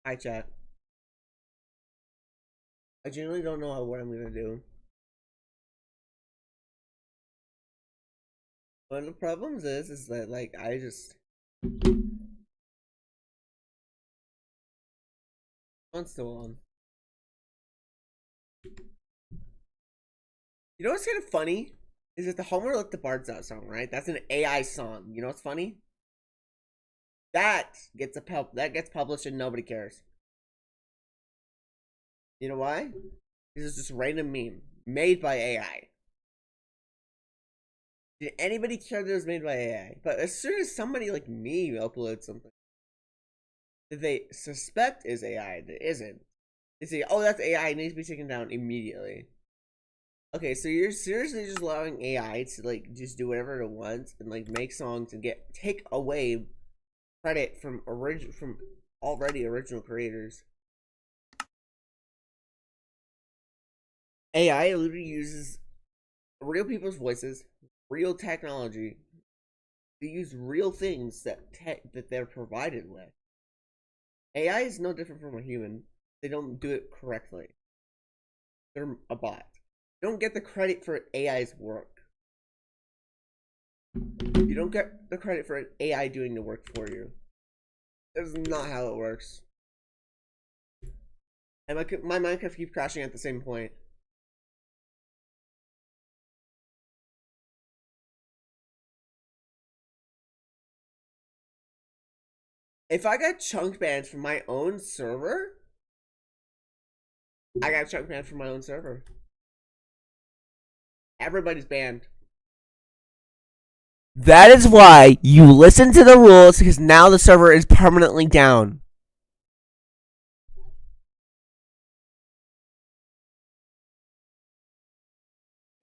Hi, chat. I genuinely don't know what I'm gonna do. One of the problems is that like I just once in a while. You know what's kind of funny is that the Homer Let the Bards Out song, right? That's an AI song. You know what's funny? That gets published and nobody cares. You know why? Because it's just random meme made by AI. Did anybody care that it was made by AI? But as soon as somebody like me uploads something that they suspect is AI that isn't, they say, "Oh, that's AI. It needs to be taken down immediately." Okay, so you're seriously just allowing AI to like just do whatever it wants and like make songs and take away credit from already original creators. AI literally uses real people's voices, real technology. They use real things that they're provided with. AI is no different from a human. They don't do it correctly. They're a bot. You don't get the credit for AI's work. You don't get the credit for an AI doing the work for you. That's not how it works. And my Minecraft keeps crashing at the same point. If I got chunk banned from my own server, I got chunk banned from my own server. Everybody's banned. That is why you listen to the rules, because now the server is permanently down.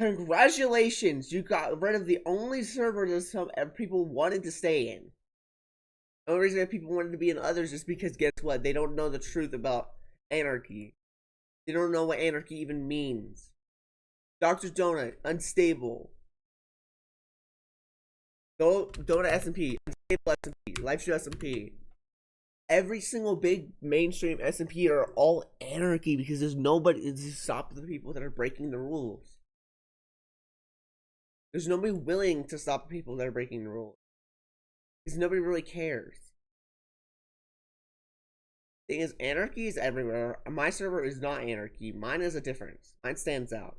Congratulations, you got rid of the only server that some people wanted to stay in. The only reason that people wanted to be in others is because guess what? They don't know the truth about anarchy. They don't know what anarchy even means. Dr. Donut, unstable. Donut SMP, unstable SMP, Lifestream SMP. Every single big mainstream SMP are all anarchy because there's nobody to stop the people that are breaking the rules. There's nobody willing to stop the people that are breaking the rules. Because nobody really cares. Thing is, anarchy is everywhere. My server is not anarchy. Mine is a difference. Mine stands out.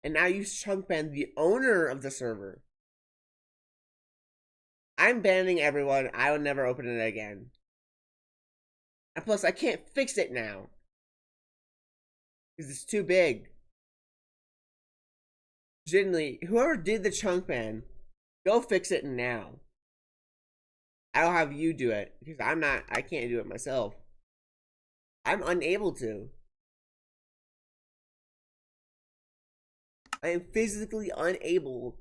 And now you chunk ban the owner of the server. I'm banning everyone. I will never open it again. And plus, I can't fix it now. Because it's too big. Genuinely, whoever did the chunk ban, go fix it now. I'll have you do it. Because I can't do it myself. I'm unable to. I am physically unable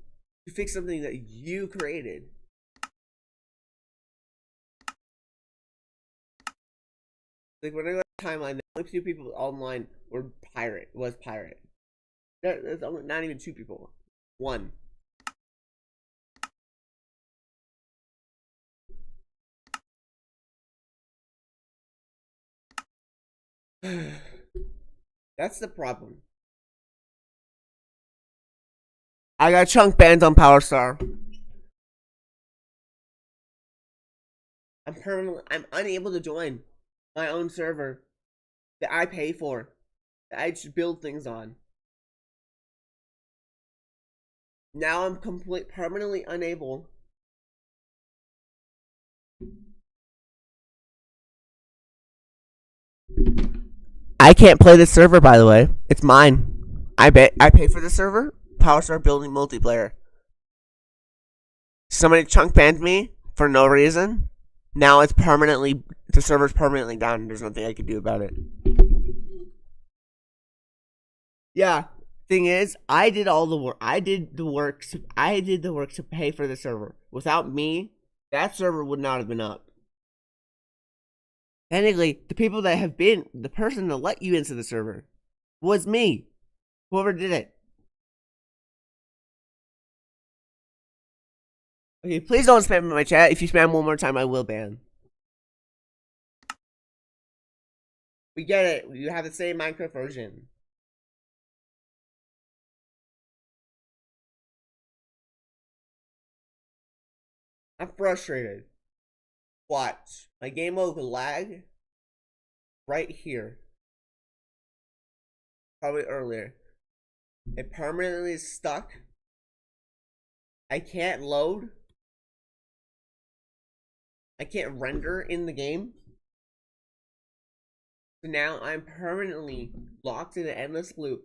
to fix something that you created. Like when I got the timeline, the only two people online were Pirate. There's only not even two people. One. That's the problem. I got chunk banned on Powerstar. I'm unable to join my own server that I pay for, that I should build things on. Now I'm permanently unable. I can't play this server, by the way. It's mine. I pay for the server. Powerstar Building Multiplayer. Somebody chunk banned me for no reason. Now the server's permanently down. There's nothing I can do about it. Yeah. Thing is, I did all the work. I did the work to pay for the server. Without me, that server would not have been up. Technically, the person that let you into the server was me. Whoever did it. Okay, please don't spam in my chat. If you spam one more time, I will ban. We get it. You have the same Minecraft version. I'm frustrated. Watch. My game will lag right here. Probably earlier. It permanently is stuck. I can't load. I can't render in the game. So now I'm permanently locked in an endless loop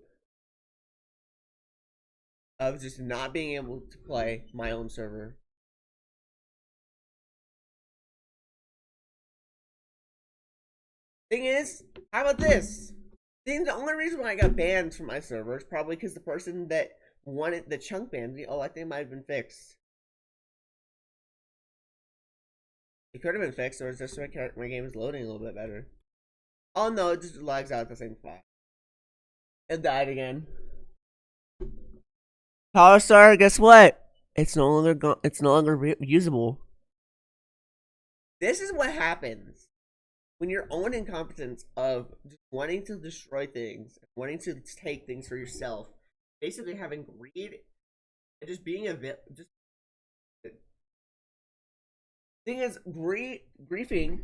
of just not being able to play my own server. Thing is, how about this? The only reason why I got banned from my server is probably because the person that wanted the chunk banned me, I think it might have been fixed. It could have been fixed, or it's just my game is loading a little bit better. Oh no, it just lags out at the same spot. It died again. Powerstar, guess what? It's no longer usable. This is what happens when your own incompetence of just wanting to destroy things, wanting to take things for yourself, basically having greed, and just being a just. Thing is, griefing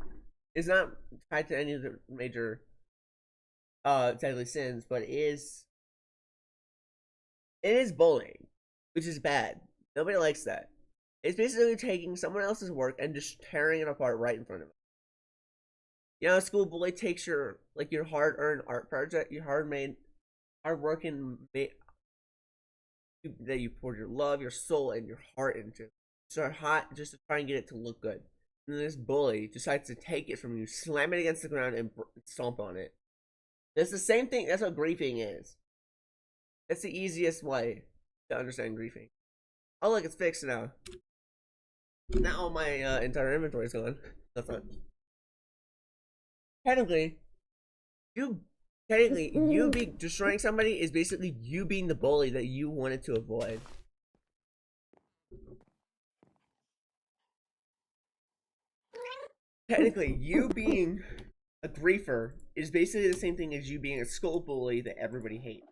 is not tied to any of the major deadly sins, but it is bullying, which is bad. Nobody likes that. It's basically taking someone else's work and just tearing it apart right in front of them. You know, a school bully takes your hard-earned art project, your hard-working that you poured your love, your soul, and your heart into. So hot just to try and get it to look good. And then this bully decides to take it from you, slam it against the ground, and stomp on it. That's the same thing. That's what griefing is. That's the easiest way to understand griefing. Oh look, it's fixed now. Now my entire inventory is gone. That's not. Technically, you being destroying somebody is basically you being the bully that you wanted to avoid. Technically, you being a griefer is basically the same thing as you being a school bully that everybody hates.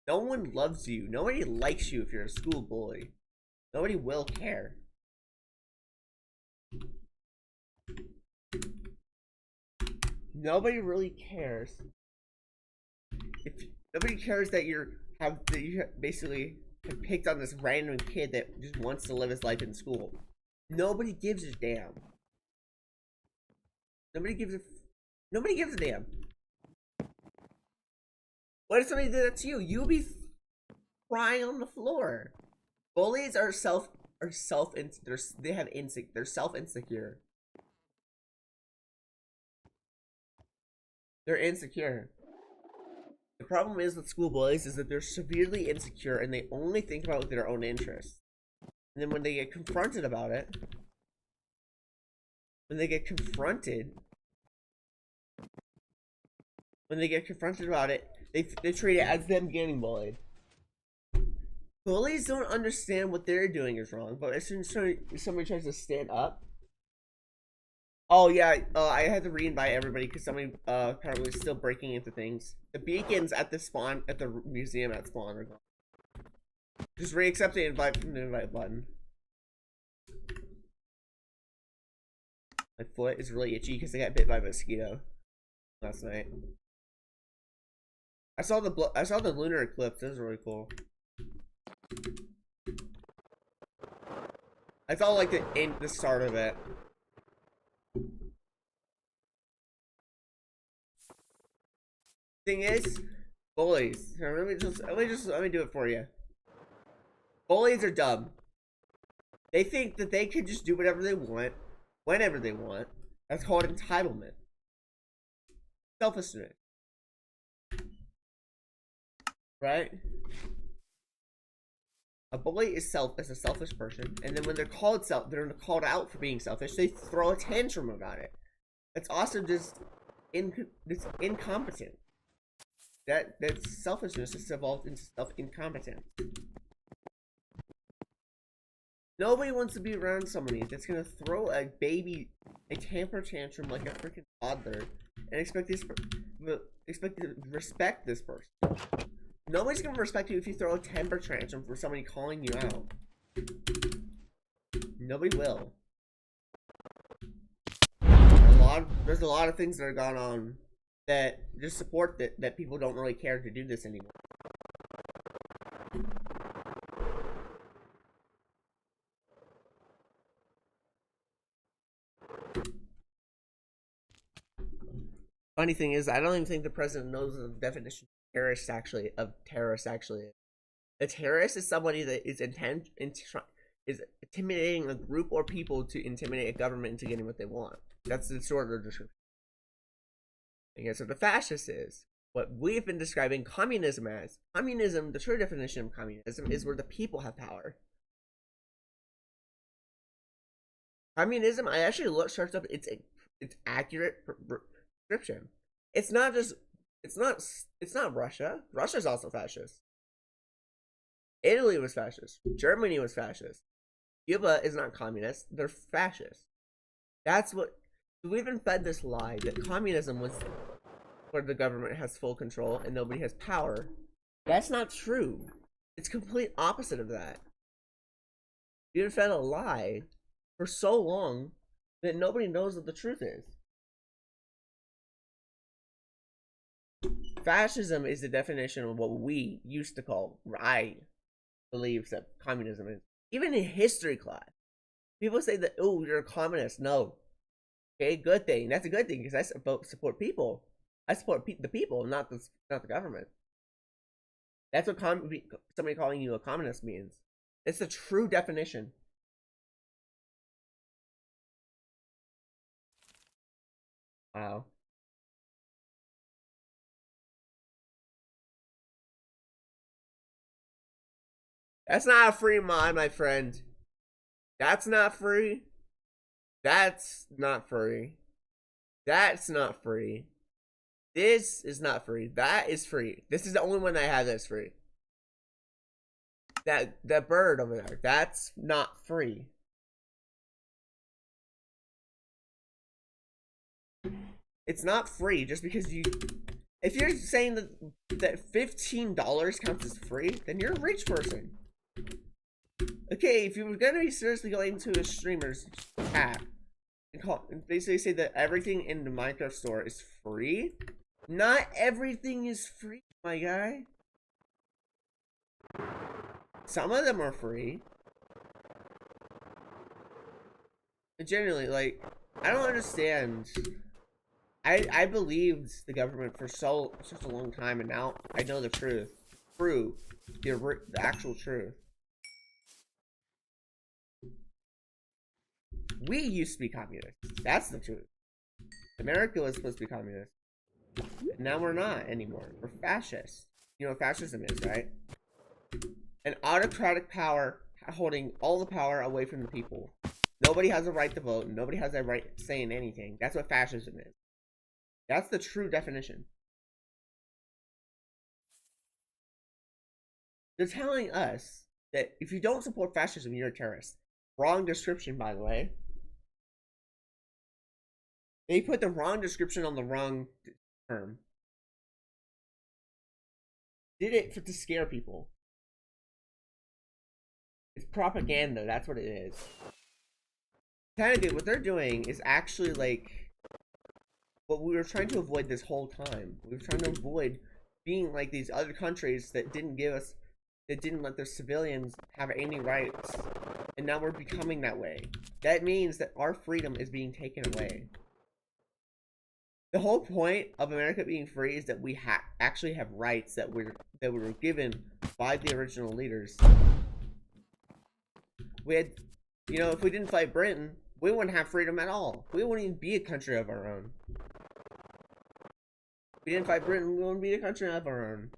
No one loves you. Nobody likes you if you're a school bully. Nobody will care. Nobody really cares. If nobody cares that you basically have picked on this random kid that just wants to live his life in school. Nobody gives a damn. Nobody gives a damn. What if somebody did that to you? You'll be crying on the floor. Bullies are they're self-insecure. They're insecure. The problem is with school bullies is that they're severely insecure and they only think about their own interests. And then when they get confronted about it, they treat it as them getting bullied. Bullies don't understand what they're doing is wrong, but as soon as somebody tries to stand up. Oh yeah, I had to re-invite everybody because somebody apparently is still breaking into things. The beacons at the museum at spawn are gone. Just re-accept the invite from the invite button. My foot is really itchy because I got bit by a mosquito last night. I saw the lunar eclipse. That was really cool. I saw like the start of it. Thing is, bullies. Let me do it for you. Bullies are dumb. They think that they can just do whatever they want, whenever they want. That's called entitlement. Selfishness. Right? A bully is a selfish person, and then when they're called out for being selfish, they throw a tantrum about it. It's also just it's incompetent. That selfishness is evolved into incompetence. Nobody wants to be around somebody that's gonna throw a temper tantrum like a freaking toddler, and expect to respect this person. Nobody's gonna respect you if you throw a temper tantrum for somebody calling you out. Nobody will. There's a lot of things that are going on that just support that people don't really care to do this anymore. Funny thing is, I don't even think the president knows the definition of terrorist actually is. A terrorist is somebody that is intimidating a group or people to intimidate a government into getting what they want. That's the shorter description. Okay, so the fascist is what we've been describing communism as. Communism, the true definition of communism, is where the people have power. Communism, I actually searched up its accurate description. It's not Russia. Russia's also fascist. Italy was fascist. Germany was fascist. Cuba is not communist. They're fascist. That's what we've been fed, this lie that communism was where the government has full control and nobody has power. That's not true. It's complete opposite of that. We've been fed a lie for so long that nobody knows what the truth is. Fascism is the definition of what we used to call, I believe, that communism is. Even in history class, people say that, oh, you're a communist. No. Okay, good thing. That's a good thing because I support people. I support the people, not the government. That's what somebody calling you a communist means. It's the true definition. Wow. That's not a free mod, my friend. That's not free. That's not free. That's not free. This is not free. That is free. This is the only one I have that's free. That bird over there, that's not free. It's not free just because you... If you're saying that $15 counts as free, then you're a rich person. Okay, if you were gonna be seriously going to a streamer's chat and basically say that everything in the Minecraft store is free, not everything is free, my guy. Some of them are free. But generally, like, I don't understand. I believed the government for such a long time, and now I know the truth. The actual truth. We used to be communists. That's the truth. America was supposed to be communist. Now we're not anymore. We're fascists. You know what fascism is, right? An autocratic power holding all the power away from the people. Nobody has a right to vote. Nobody has a right saying anything. That's what fascism is. That's the true definition. They're telling us that if you don't support fascism, you're a terrorist. Wrong description, by the way. They put the wrong description on the wrong term. Did it to scare people. It's propaganda. That's what it is. Technically, what they're doing is actually like what we were trying to avoid this whole time. We were trying to avoid being like these other countries that didn't let their civilians have any rights. And now we're becoming that way. That means that our freedom is being taken away. The whole point of America being free is that we actually have rights that were given by the original leaders. We had, you know, if we didn't fight Britain, we wouldn't have freedom at all. We wouldn't even be a country of our own. If we didn't fight Britain, we wouldn't be a country of our own.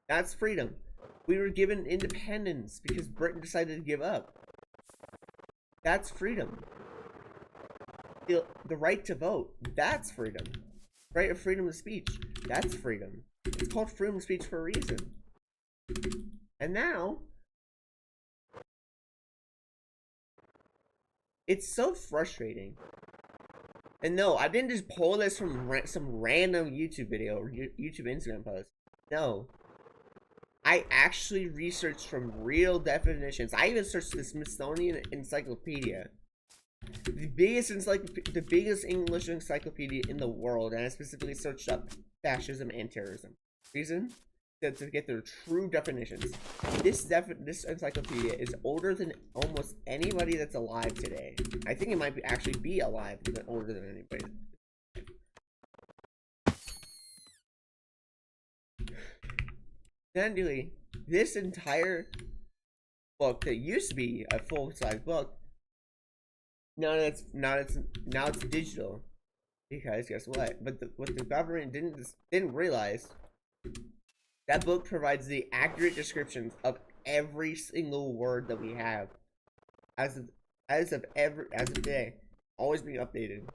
That's freedom. We were given independence because Britain decided to give up. That's freedom. The right to vote, that's freedom. Right of freedom of speech, that's freedom. It's called freedom of speech for a reason. And now, It's so frustrating. And no, I didn't just pull this from some random YouTube video or YouTube Instagram post. No. I actually researched from real definitions. I even searched the Smithsonian Encyclopedia. The biggest English encyclopedia in the world, and I specifically searched up fascism and terrorism. Reason? To get their true definitions. This encyclopedia is older than almost anybody that's alive today. I think it might actually be alive, but older than anybody. Anyway, this entire book that used to be a full-size book, now it's digital, because guess what? But what the government didn't realize. That book provides the accurate descriptions of every single word that we have, as of today, always being updated.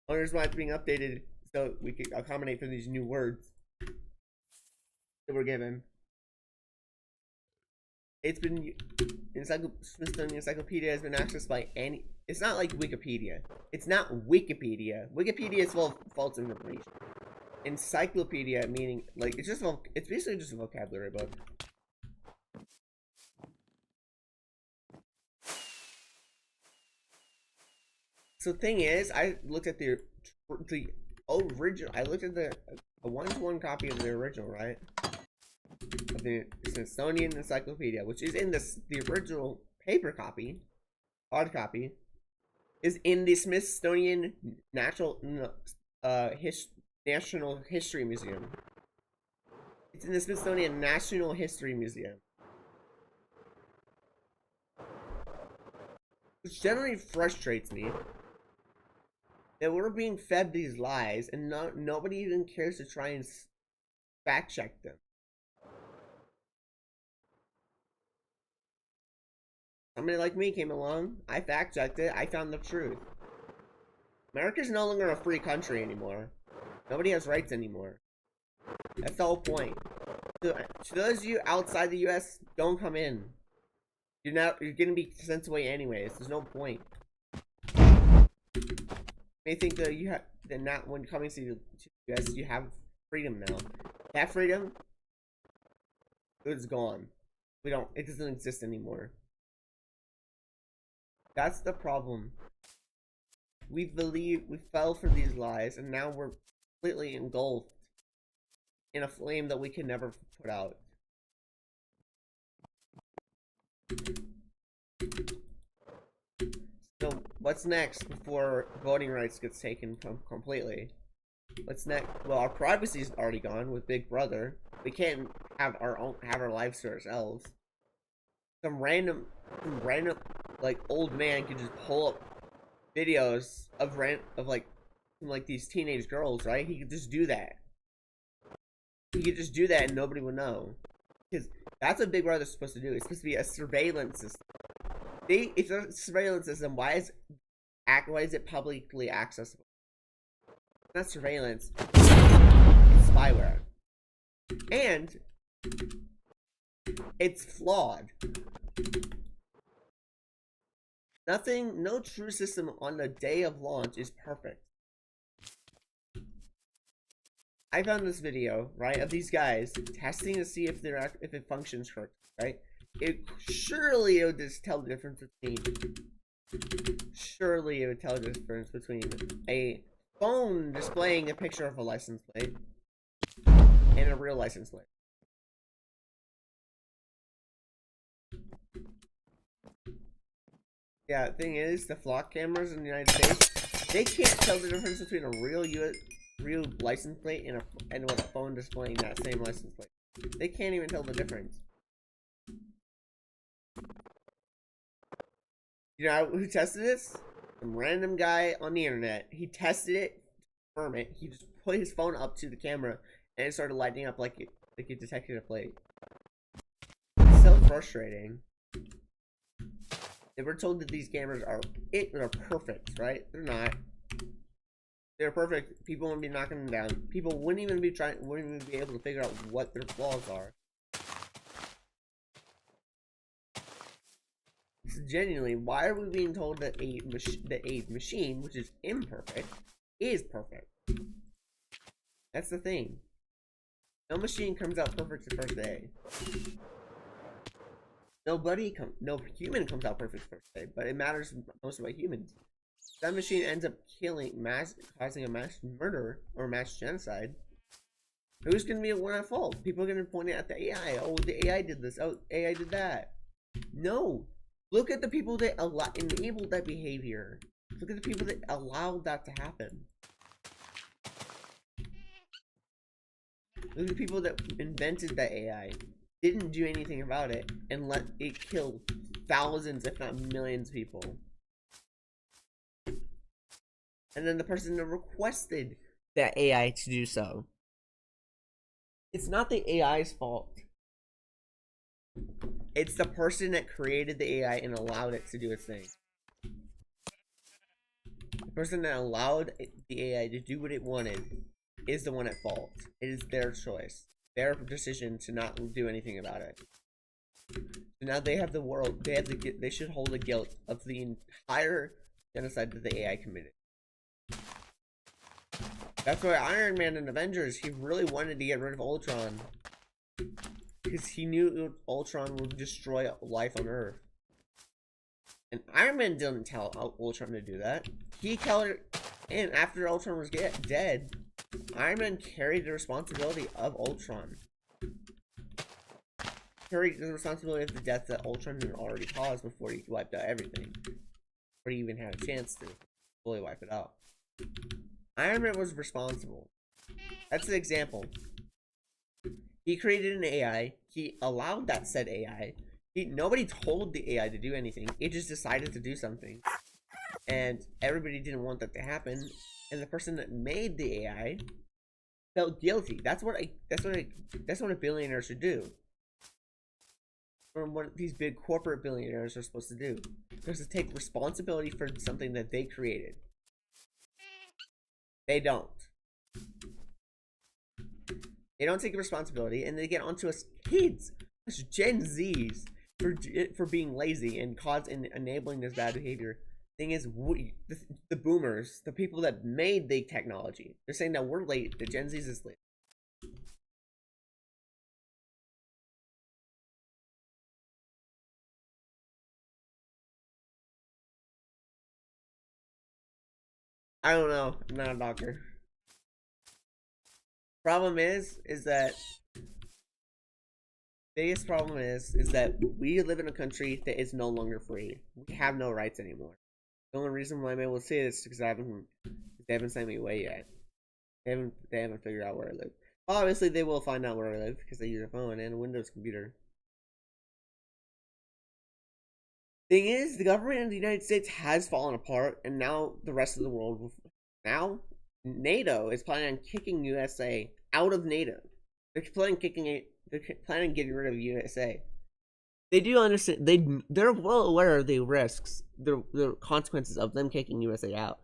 Only reason why it's being updated so we can accommodate for these new words that we're given. It's been Smithsonian Encyclopedia has been accessed by any. It's not like Wikipedia. It's not Wikipedia. Wikipedia is full of false information. Encyclopedia meaning like it's basically just a vocabulary book. So thing is, I looked at the original. I looked at a 1-to-1 copy of the original, right? Of the Smithsonian Encyclopedia, which is in the original paper copy, hard copy, is in the Smithsonian National History Museum. It's in the Smithsonian National History Museum. Which generally frustrates me that we're being fed these lies and nobody even cares to try and fact check them. Somebody like me came along, I fact checked it, I found the truth. America's no longer a free country anymore. Nobody has rights anymore. That's the whole point. To those of you outside the U.S., don't come in. You're gonna be sent away anyways. There's no point. You may think that not when coming to the U.S. you have freedom now. That freedom is gone. It doesn't exist anymore. That's the problem. We fell for these lies, and now we're completely engulfed in a flame that we can never put out. So, what's next before voting rights gets taken completely? What's next? Well, our privacy is already gone with Big Brother. We can't have our lives to ourselves. Some random like old man can just pull up videos of these teenage girls, right? He could just do that. He could just do that and nobody would know. Because that's what Big Brother's supposed to do. It's supposed to be a surveillance system. If it's a surveillance system, why is it publicly accessible? It's not surveillance. It's spyware. And it's flawed. No true system on the day of launch is perfect. I found this video, right, of these guys testing to see if it functions correctly, right? Surely it would just tell the difference between a phone displaying a picture of a license plate and a real license plate. Yeah, the thing is, the flock cameras in the United States, they can't tell the difference between a real license plate and a phone displaying that same license plate. They can't even tell the difference. You know who tested this? Some random guy on the internet. He tested it to confirm it. He just put his phone up to the camera and it started lighting up like it detected a plate. It's so frustrating. They were told that these cameras are perfect, right? They're not. They're perfect. People wouldn't be knocking them down. People wouldn't even be able to figure out what their flaws are. genuinely, why are we being told that a machine, which is imperfect, is perfect? That's the thing. No machine comes out perfect the first day. No human comes out perfect the first day, but it matters most about humans. That machine ends up causing a mass murder or mass genocide. Who's gonna be the one at fault? People are gonna point it at the AI. Oh, the AI did this. Oh, AI did that. No. Look at the people that enabled that behavior. Look at the people that allowed that to happen. Look at the people that invented that AI, didn't do anything about it, and let it kill thousands, if not millions of people. And then the person that requested that AI to do so. It's not the AI's fault. It's the person that created the AI and allowed it to do its thing. The person that allowed the AI to do what it wanted is the one at fault. It is their choice, their decision to not do anything about it. So now they have the world. They should hold the guilt of the entire genocide that the AI committed. That's why Iron Man in Avengers, he really wanted to get rid of Ultron. Because he knew Ultron would destroy life on Earth. And Iron Man didn't tell Ultron to do that. He killed it, and after Ultron was dead, Iron Man carried the responsibility of Ultron. Carried the responsibility of the death that Ultron had already caused before he wiped out everything. Before he even had a chance to fully wipe it out. Iron Man was responsible. That's an example. He created an AI. He allowed that said AI. Nobody told the AI to do anything. It just decided to do something. And everybody didn't want that to happen. And the person that made the AI felt guilty. That's what a billionaire should do. Or what these big corporate billionaires are supposed to do. They're supposed to take responsibility for something that they created. They don't. They don't take responsibility, and they get onto us kids, us Gen Zs, for being lazy and enabling this bad behavior. Thing is, the boomers, the people that made the technology, they're saying that we're late. The Gen Zs is late. I don't know. I'm not a doctor. Problem is that biggest problem is that we live in a country that is no longer free. We have no rights anymore. The only reason why I'm able to say this is because they haven't sent me away yet. They haven't figured out where I live. Obviously, they will find out where I live because they use a phone and a Windows computer. Thing is, the government of the United States has fallen apart, and now the rest of the world now NATO is planning on kicking USA out of NATO. They're planning on getting rid of USA. They do understand. They're well aware of the risks, the consequences of them kicking USA out.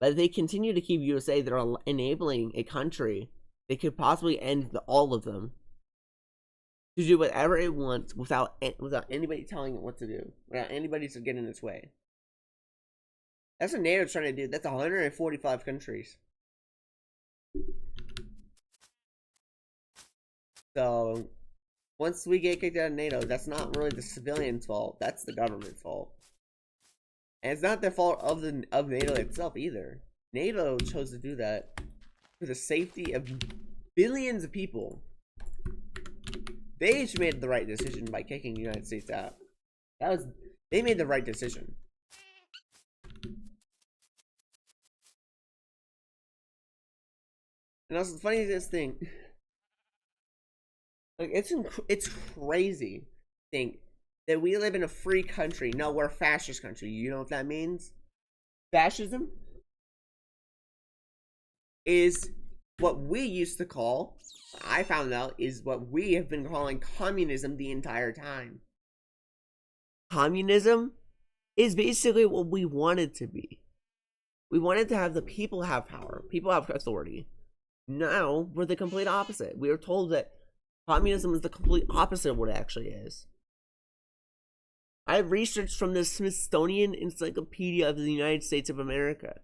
But if they continue to keep USA, they're enabling a country that could possibly end all of them to do whatever it wants without anybody telling it what to do, without anybody to get in its way. That's what NATO's trying to do. That's 145 countries. So, once we get kicked out of NATO, that's not really the civilians' fault. That's the government's fault. And it's not the fault of NATO itself either. NATO chose to do that for the safety of billions of people. They made the right decision by kicking the United States out. They made the right decision. And also, the funniest thing, like it's crazy to think that we live in a free country. No, we're a fascist country. You know what that means? Fascism is what we used to call, I found out, is what we have been calling communism the entire time. Communism is basically what we wanted to be. We wanted to have the people have power. People have authority. Now, we're the complete opposite. We are told that communism is the complete opposite of what it actually is. I researched from the Smithsonian Encyclopedia of the United States of America.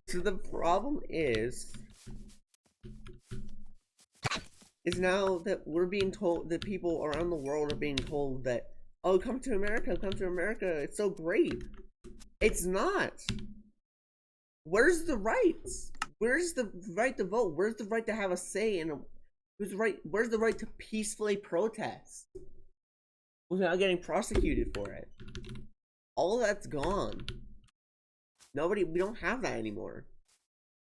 So the problem is now that we're being told, that people around the world are being told that, oh, come to America, it's so great. It's not. Where's the rights? Where's the right to vote? Where's the right to have a say in a, where's the right to peacefully protest without getting prosecuted for it? All that's gone. We don't have that anymore.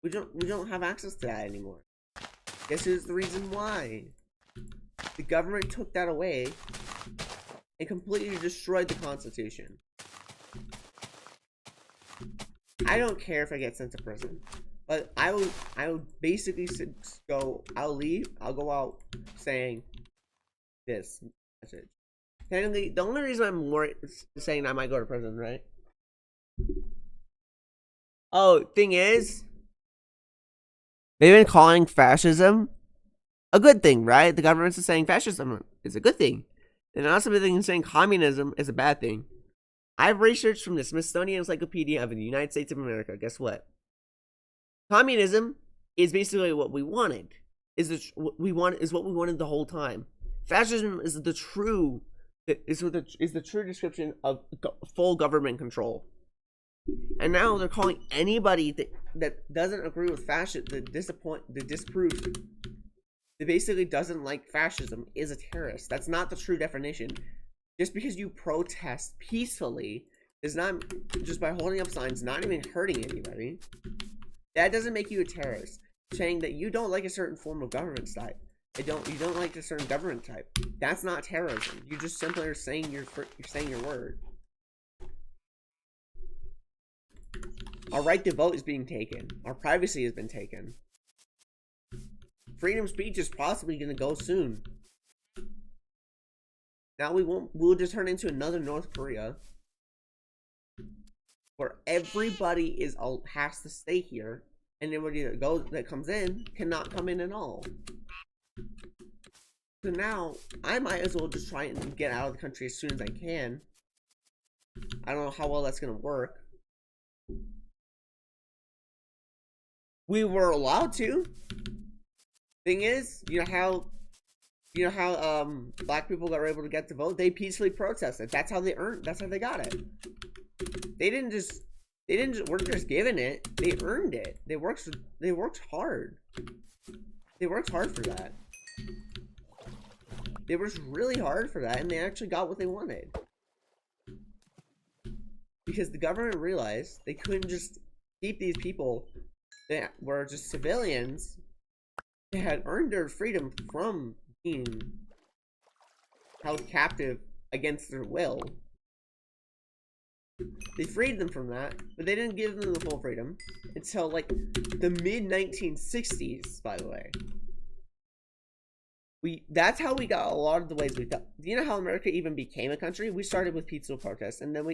We don't have access to that anymore. Guess who's the reason why? The government took that away and completely destroyed the Constitution. I don't care if I get sent to prison, but I would basically I'll go out saying this message. Technically, the only reason I'm more saying I might go to prison, right? Oh, thing is, they've been calling fascism a good thing, right? The government's saying fascism is a good thing. And also been saying communism is a bad thing. I've researched from the Smithsonian Encyclopedia of the United States of America. Guess what? Communism is basically what we wanted. What we wanted the whole time. Fascism is the true description of full government control. And now they're calling anybody that doesn't agree with fascism, that basically doesn't like fascism, is a terrorist. That's not the true definition. Just because you protest peacefully is not, just by holding up signs, not even hurting anybody, that doesn't make you a terrorist. Saying that you don't like a certain form of government type, you don't like a certain government type, that's not terrorism. You just simply are saying you're saying your word. Our right to vote is being taken. Our privacy has been taken. Freedom of speech is possibly going to go soon. Now we'll just turn into another North Korea, where everybody has to stay here, and anybody that comes in cannot come in at all. So now I might as well just try and get out of the country as soon as I can. I don't know how well that's gonna work. We were allowed to. Thing is, you know how black people were able to get to vote? They peacefully protested. That's how they got it. They didn't just weren't just given it. They earned it. They worked hard. They worked hard for that. They worked really hard for that, and they actually got what they wanted. Because the government realized they couldn't just keep these people that were just civilians that had earned their freedom from being held captive against their will. They freed them from that, but they didn't give them the full freedom until like the mid-1960s, by the way. That's how we got a lot of the ways we got. Do you know how America even became a country? We started with peaceful protests, and then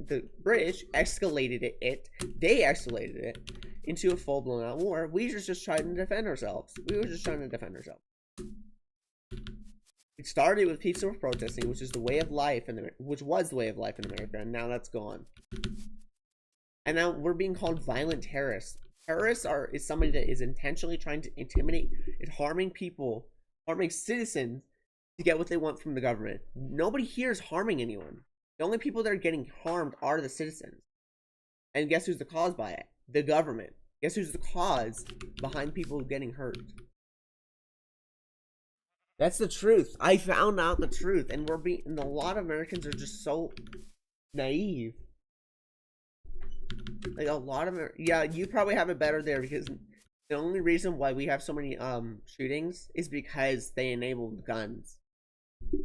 the British escalated it. They escalated it into a full-blown out war. We were just trying to defend ourselves. It started with peaceful protesting, which is the way of life, which was the way of life in America, and now that's gone. And now we're being called violent terrorists. Terrorists is somebody that is intentionally trying to intimidate, is harming people, harming citizens to get what they want from the government. Nobody here is harming anyone. The only people that are getting harmed are the citizens. And guess who's the cause by it? The government. Guess who's the cause behind people getting hurt? That's the truth. I found out the truth, and and a lot of Americans are just so naive. Like a lot of yeah, you probably have it better there, because the only reason why we have so many shootings is because they enabled guns.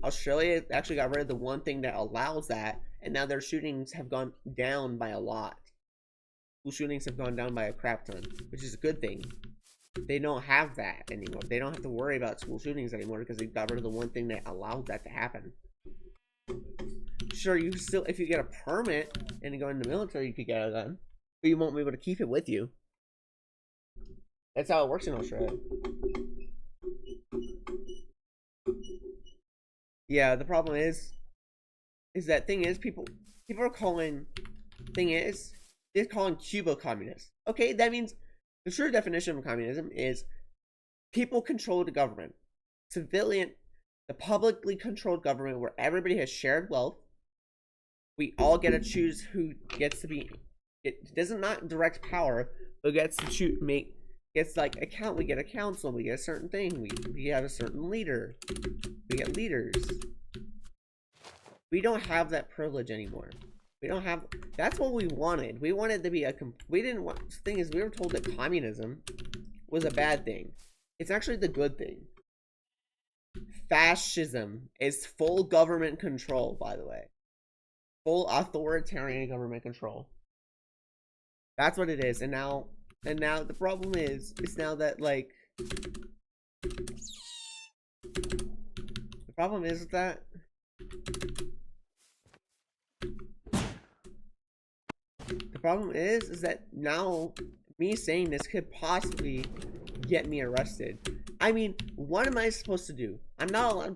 Australia actually got rid of the one thing that allows that, and now their shootings have gone down by a lot. School shootings have gone down by a crap ton, which is a good thing. They don't have that anymore. They don't have to worry about school shootings anymore because they got rid of the one thing that allowed that to happen. Sure, you still, if you get a permit and you go in the military, you could get a gun. but you won't be able to keep it with you. That's how it works in Australia. Yeah, the problem is that thing is people are calling they're calling Cuba communist. Okay, that means the true definition of communism is people control the government. The publicly controlled government where everybody has shared wealth. We all get to choose who gets to be. It doesn't not direct power, but gets to choose gets like we get a council, we get a certain thing, we have a certain leader, we get leaders. We don't have that privilege anymore. We don't have. That's what we wanted. We wanted to be we didn't want. The thing is, we were told that communism was a bad thing. It's actually the good thing. Fascism is full government control, by the way. Full authoritarian government control. That's what it is. And now the problem is now that like the problem is that now me saying this could possibly get me arrested. I mean, what am I supposed to do? I'm not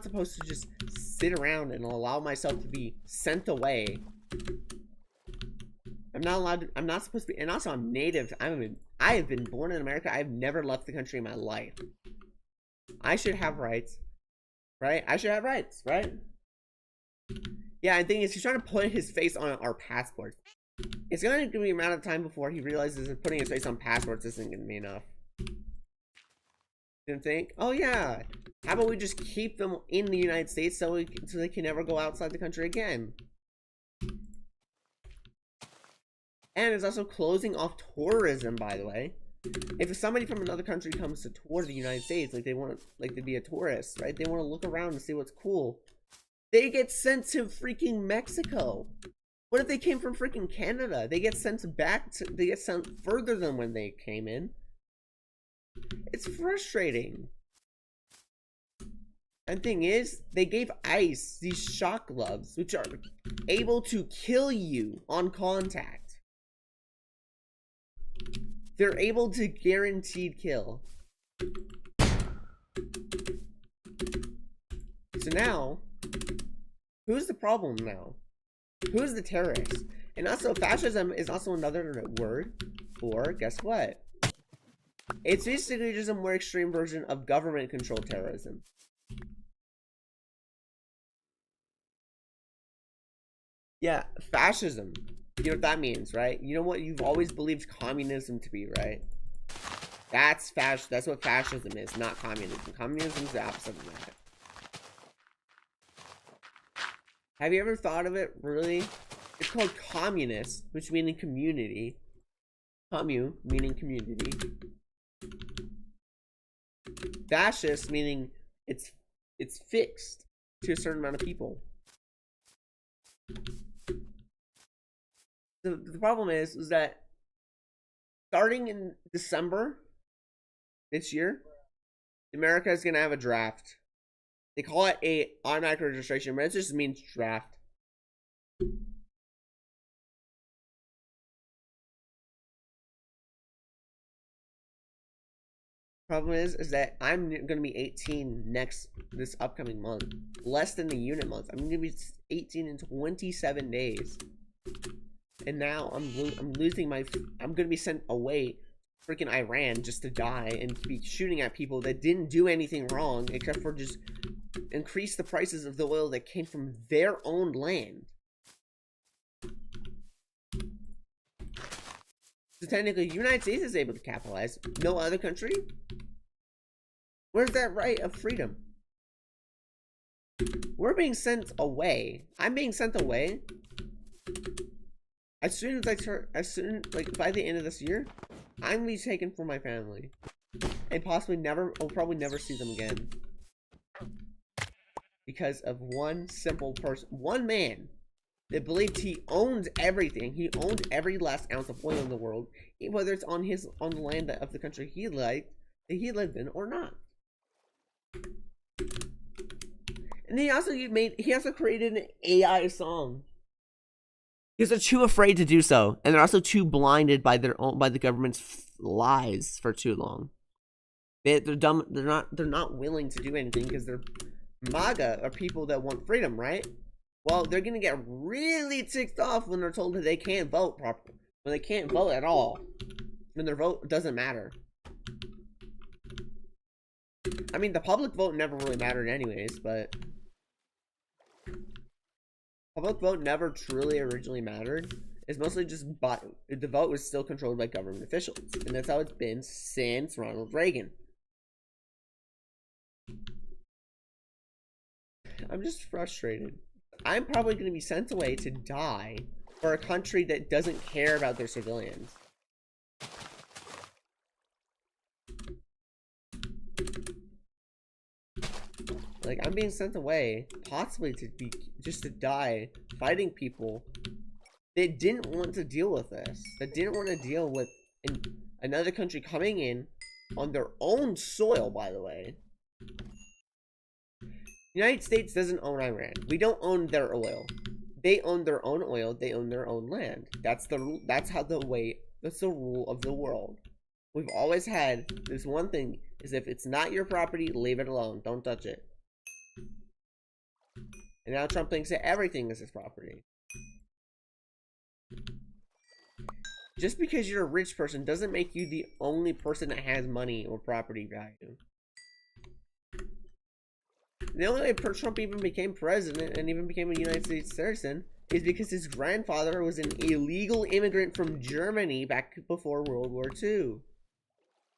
supposed to just sit around and allow myself to be sent away. I'm not supposed to be, and also I'm native. I have been born in America. I've never left the country in my life. I should have rights, right? I should have rights, right? Yeah, I think he's trying to put his face on our passports. It's going to be a matter of time before he realizes that putting his face on passports isn't going to be enough. Didn't think, oh yeah, how about we just keep them in the United States so they can never go outside the country again? And it's also closing off tourism, by the way. If somebody from another country comes to tour the United States, like they want to be a tourist, right? They want to look around and see what's cool. They get sent to freaking Mexico. What if they came from freaking Canada? They get sent further than when they came in. It's frustrating. And thing is, they gave ICE these shock gloves, which are able to kill you on contact. They're able to guaranteed kill. So now, who's the problem now? Who's the terrorist? And also, fascism is also another word for, guess what? It's basically just a more extreme version of government-controlled terrorism. Yeah, fascism. You know what that means, right? You know what you've always believed communism to be, right? That's what fascism is, not communism. Communism is the opposite of that. Have you ever thought of it, really? It's called communist, which meaning community. Commu, meaning community. Fascist, meaning it's fixed to a certain amount of people. The problem is that starting in December this year, America is going to have a draft. They call it a automatic registration, but it just means draft. Problem is that I'm going to be 18 this upcoming month. Less than the unit month. I'm going to be 18 in 27 days. And now I'm going to be sent away freaking Iran just to die and be shooting at people that didn't do anything wrong except for just increase the prices of the oil that came from their own land. So technically, the United States is able to capitalize. No other country? Where's that right of freedom? We're being sent away. I'm being sent away. As soon as by the end of this year, I'm gonna be taken from my family. And I'll probably never see them again. Because of one simple person, one man that believed he owned everything. He owned every last ounce of oil in the world, whether it's on the land of the country he lived in or not. And he also created an AI song. Because they're too afraid to do so, and they're also too blinded by the government's lies for too long. They're dumb. They're not willing to do anything because they're MAGA are people that want freedom, right? Well, they're gonna get really ticked off when they're told that they can't vote properly, when they can't vote at all, when their vote doesn't matter. I mean, the public vote never really mattered anyways, but public vote never truly originally mattered. It's mostly just the vote was still controlled by government officials, and that's how it's been since Ronald Reagan. I'm just frustrated. I'm probably going to be sent away to die for a country that doesn't care about their civilians. Like, I'm being sent away, possibly just to die, fighting people that didn't want to deal with this. That didn't want to deal with another country coming in on their own soil, by the way. The United States doesn't own Iran. We don't own their oil. They own their own oil. They own their own land. That's the rule of the world. We've always had this one thing: is if it's not your property, leave it alone. Don't touch it. And now Trump thinks that everything is his property. Just because you're a rich person doesn't make you the only person that has money or property value. The only way Trump even became president and even became a United States citizen is because his grandfather was an illegal immigrant from Germany back before World War II.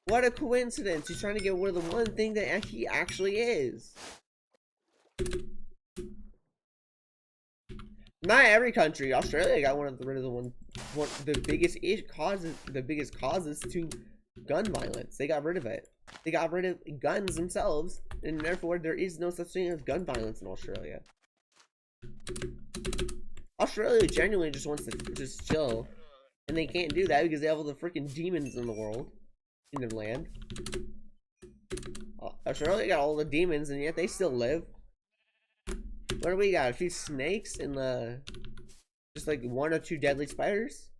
What a coincidence. He's trying to get rid of the one thing that he actually is. Not every country. Australia got rid of the biggest causes to gun violence. They got rid of it. They got rid of guns themselves, and therefore there is no such thing as gun violence in Australia. Australia genuinely just wants to just chill, and they can't do that because they have all the freaking demons in the world, in their land. Australia got all the demons, and yet they still live. What do we got? A few snakes and just like 1 or 2 deadly spiders?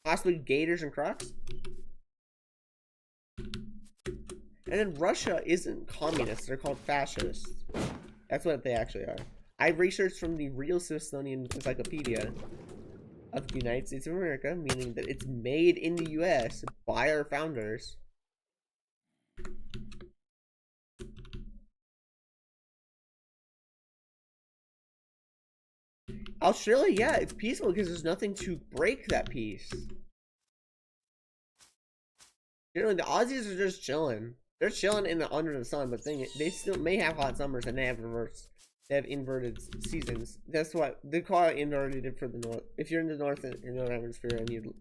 Possibly gators and crocs? And then Russia isn't communist, they're called fascists. That's what they actually are. I researched from the real Smithsonian Encyclopedia of the United States of America, meaning that it's made in the US by our founders. Australia, yeah, it's peaceful because there's nothing to break that peace. You know, the Aussies are just chilling. They're chilling under the sun, but they still may have hot summers and they have inverted seasons. That's what they call it inverted for the north. If you're in the northern hemisphere and you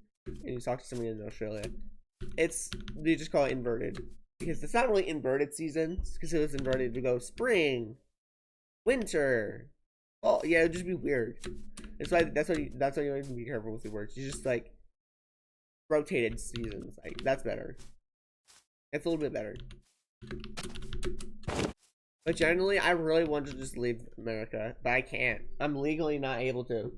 talk to somebody in Australia, they just call it inverted because it's not really inverted seasons because it was inverted to go spring, winter. Oh yeah, it'd just be weird. That's why you have to be careful with the words. You just like rotated seasons. Like that's better. It's a little bit better. But generally, I really want to just leave America, but I can't. I'm legally not able to.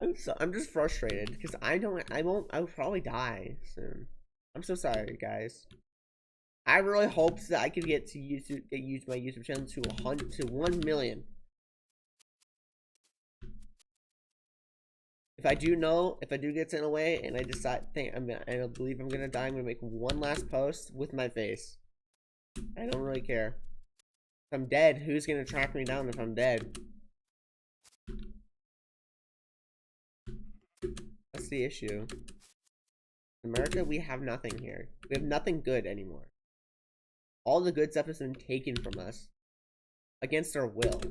I'm just frustrated because I'll probably die soon. I'm so sorry, guys. I really hoped that I could get my YouTube channel to 1 million. If I do get sent away and I decide, I believe I'm gonna die, I'm gonna make one last post with my face. I don't really care. If I'm dead, who's gonna track me down if I'm dead? That's the issue. In America, we have nothing here. We have nothing good anymore. All the good stuff has been taken from us against our will.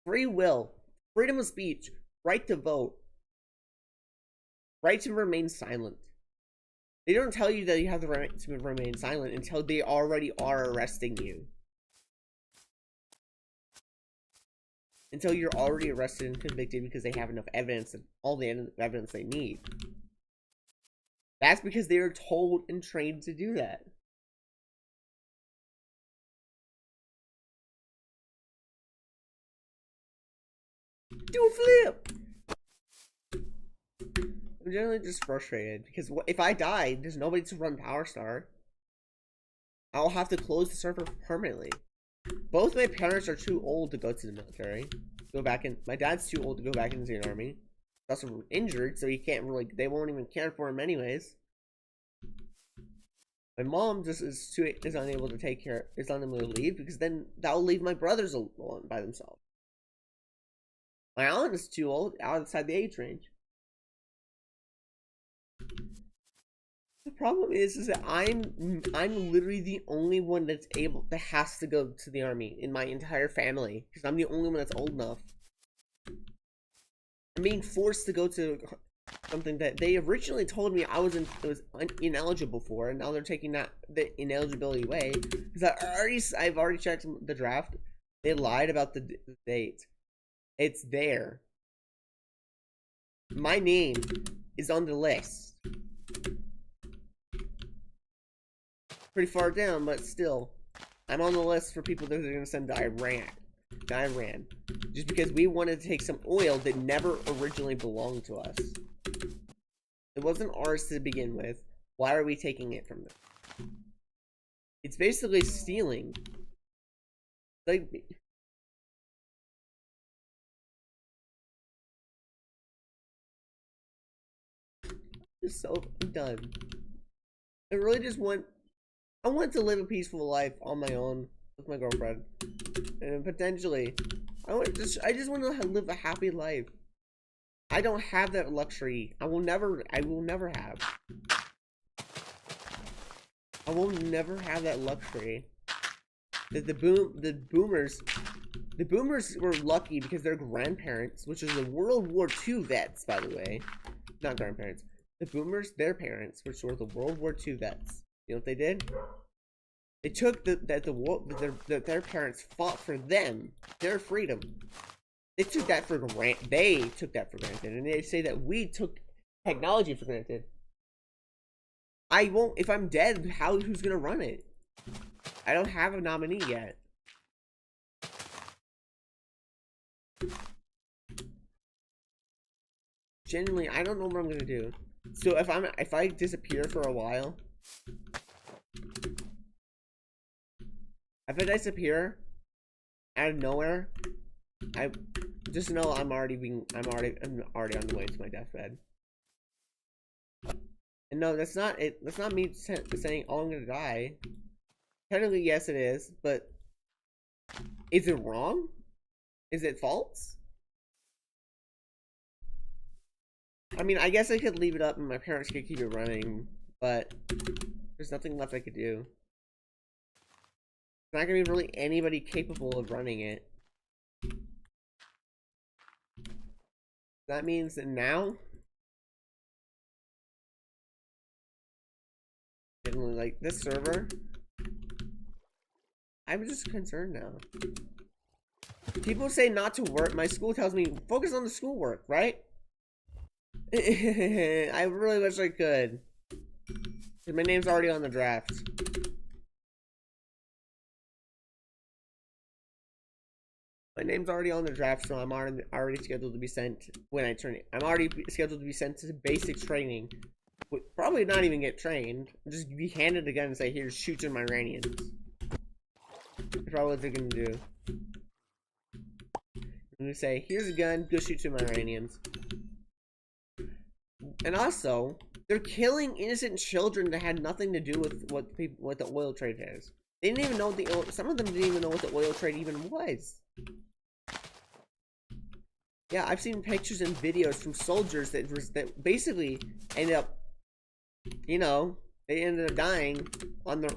Free will, freedom of speech, right to vote, right to remain silent. They don't tell you that you have the right to remain silent until they already are arresting you. Until you're already arrested and convicted because they have enough evidence and all the evidence they need. That's because they are told and trained to do that. Do a flip! I'm generally just frustrated because if I die, there's nobody to run Powerstar. I'll have to close the server permanently. Both my parents are too old to go to the military. Go back in. My dad's too old to go back into the army. He's also injured, so he can't really. They won't even care for him anyways. My mom just is unable to take care. Is unable to leave because then that'll leave my brothers alone by themselves. My aunt is too old, outside the age range. The problem is that I'm literally the only one that has to go to the army in my entire family because I'm the only one that's old enough. I'm being forced to go to something that they originally told me I was ineligible for, and now they're taking the ineligibility away because I've already checked the draft. They lied about the date. It's there. My name is on the list. Pretty far down, but still, I'm on the list for people that are going to send to Iran, just because we wanted to take some oil that never originally belonged to us. It wasn't ours to begin with. Why are we taking it from them? It's basically stealing. Like, just so done. I really just I want to live a peaceful life on my own with my girlfriend, and potentially, I just want to live a happy life. I don't have that luxury. I will never have. I will never have that luxury. The boomers were lucky because their grandparents, which is the World War II vets, by the way, not grandparents. The boomers, their parents, which were the World War II vets. You know what they did? They took their parents fought for them, their freedom. They took that for granted. And they say that we took technology for granted. I won't. If I'm dead, who's gonna run it? I don't have a nominee yet. Genuinely, I don't know what I'm gonna do. So if I disappear for a while, if I disappear out of nowhere, I just know I'm already on the way to my deathbed. And no, that's not it. That's not me saying, "Oh, I'm gonna die." Technically, yes, it is. But is it wrong? Is it false? I mean, I guess I could leave it up and my parents could keep it running, but there's nothing left I could do. There's not gonna be really anybody capable of running it. That means that now, like this server, I'm just concerned now. People say not to work. My school tells me focus on the schoolwork, right? I really wish I could. My name's already on the draft. My name's already on the draft, so I'm already scheduled to be sent when I turn it. I'm already scheduled to be sent to basic training. Probably not even get trained. Just be handed a gun and say, "Here, shoot some Iranians." That's probably what they're gonna do. I'm gonna say, "Here's a gun, go shoot some Iranians." And also, they're killing innocent children that had nothing to do with what the oil trade is. They didn't even know some of them didn't even know what the oil trade even was. Yeah, I've seen pictures and videos from soldiers that basically ended up, you know, they ended up dying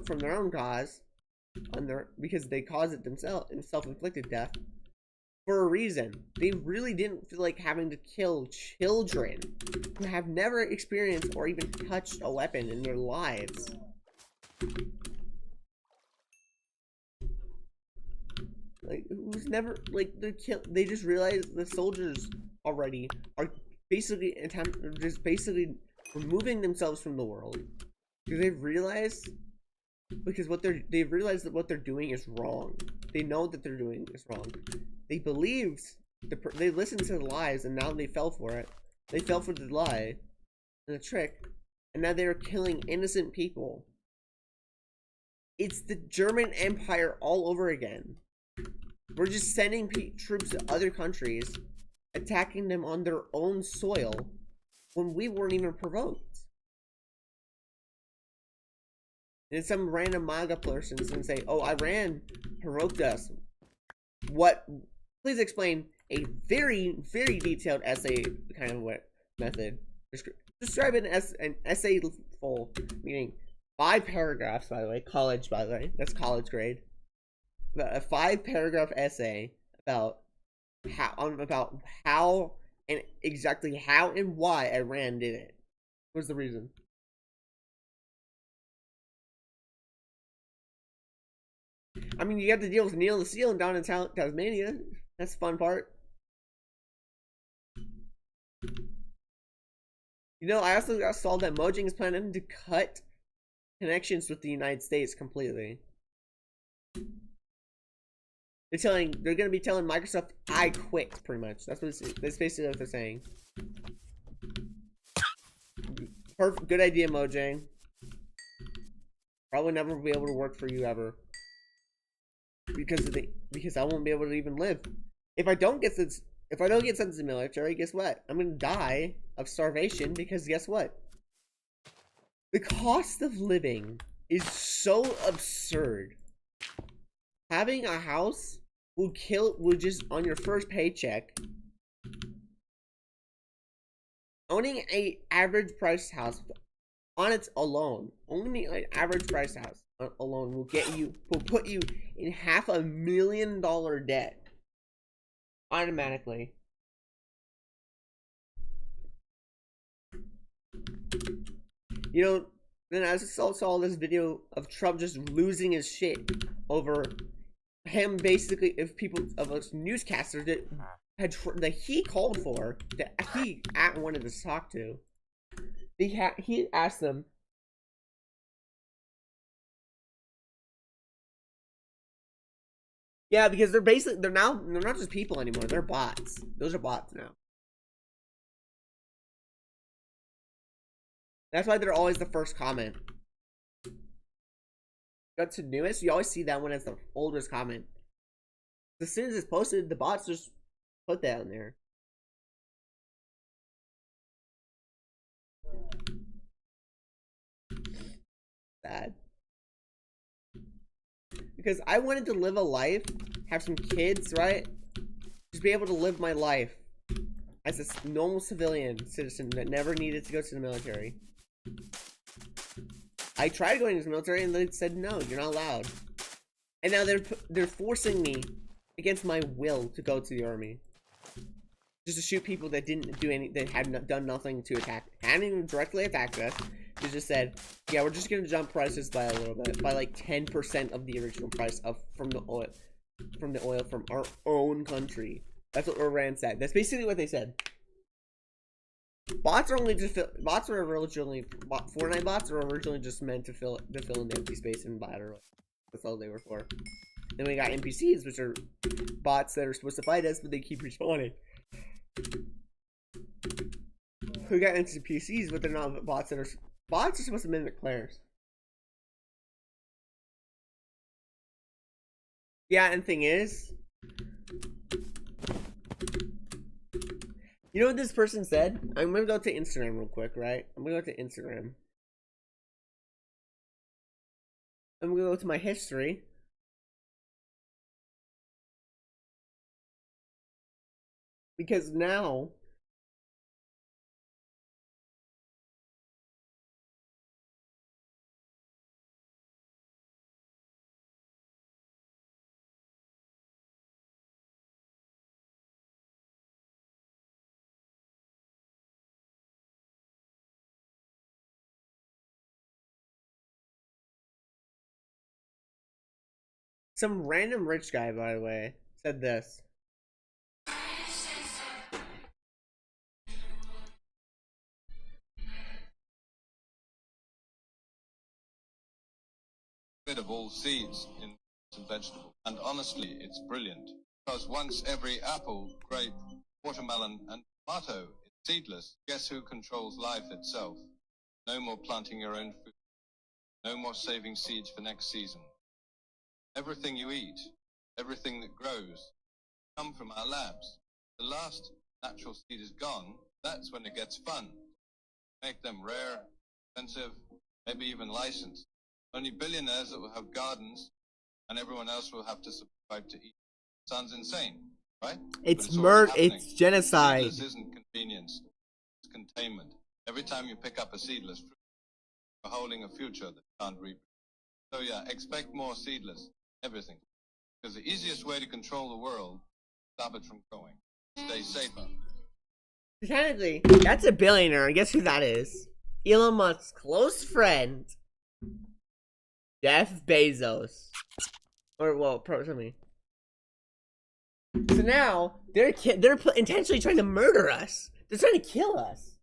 from their own cause, because they caused it themselves in self-inflicted death for a reason. They really didn't feel like having to kill children who have never experienced or even touched a weapon in their lives. Like, who's never, like, they just realized the soldiers already are basically removing themselves from the world. Because they've realized that what they're doing is wrong. They know that they're doing is wrong. They believed They listened to the lies, and now they fell for it. They fell for the lie and the trick, and now they're killing innocent people. It's the German Empire all over again. We're just sending troops to other countries, attacking them on their own soil when we weren't even provoked. And some random MAGA person's gonna say, "Oh, Iran provoked us." What? Please explain a very, very detailed essay kind of method. Describe it as an essay full, meaning 5 paragraphs. By the way, college. By the way, that's college grade. A 5-paragraph essay about how and exactly how and why Iran did it. What's the reason? I mean, you have to deal with Neil the Seal down in Tasmania. That's the fun part. You know, I also saw that Mojang is planning to cut connections with the United States completely. They're gonna be telling Microsoft, "I quit," pretty much. That's basically what they're saying. Perfect, good idea, Mojang. Probably never be able to work for you ever. Because I won't be able to even live. If I don't get sent to the military, guess what? I'm gonna die of starvation because guess what? The cost of living is so absurd. Having a house will just on your first paycheck. Owning a average price house on its alone, owning an average price house alone will put you in $500,000 debt automatically. You know, then I saw this video of Trump just losing his shit over him basically of us newscasters that he called for, that he wanted to talk to. He asked them, yeah, because they're not just people anymore, they're bots. Those are bots now. That's why they're always the first comment. Got to newest, you always see that one as the oldest comment. As soon as it's posted, the bots just put that in there. Sad. Because I wanted to live a life, have some kids, right? Just be able to live my life as a normal civilian citizen that never needed to go to the military. I tried going to the military and they said no, you're not allowed. And now they're forcing me against my will to go to the army, just to shoot people that didn't do that had done nothing to attack, hadn't even directly attacked us. They just said, yeah, we're just gonna jump prices by a little bit, by like 10% of the original price from the oil from our own country. That's what Iran said. That's basically what they said. Bots are only just Fortnite bots are originally just meant to fill in the empty space in battle. That's all they were for. Then we got NPCs, which are bots that are supposed to fight us, but they keep respawning. We got NPCs, but they're not bots that are supposed to mimic players. Yeah, and thing is, you know what this person said? I'm gonna go to Instagram real quick, right? I'm gonna go to Instagram. I'm gonna go to my history. Because now some random rich guy, by the way, said this. Bit of all seeds in vegetables, and honestly, it's brilliant. Because once every apple, grape, watermelon, and tomato is seedless, guess who controls life itself? No more planting your own food. No more saving seeds for next season. Everything you eat, everything that grows, come from our labs. The last natural seed is gone. That's when it gets fun. Make them rare, expensive, maybe even licensed. Only billionaires that will have gardens, and everyone else will have to subscribe to eat. Sounds insane, right? It's murder. It's genocide. Seedless isn't convenience. It's containment. Every time you pick up a seedless fruit, you're holding a future that can't reap. So yeah, expect more seedless. Everything. Because the easiest way to control the world is to stop it from growing. Stay safer. Technically, that's a billionaire. Guess who that is? Elon Musk's close friend, Jeff Bezos. Or, well, personally. So now, they're intentionally trying to murder us. They're trying to kill us.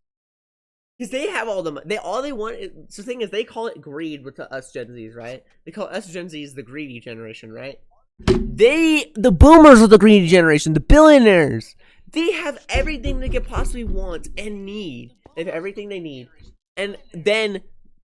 Because they have all the money. All they want is, so the thing is, they call it greed with us Gen Zs, right? They call us Gen Zs the greedy generation, right? The boomers are the greedy generation, the billionaires. They have everything they could possibly want and need. They have everything they need. And then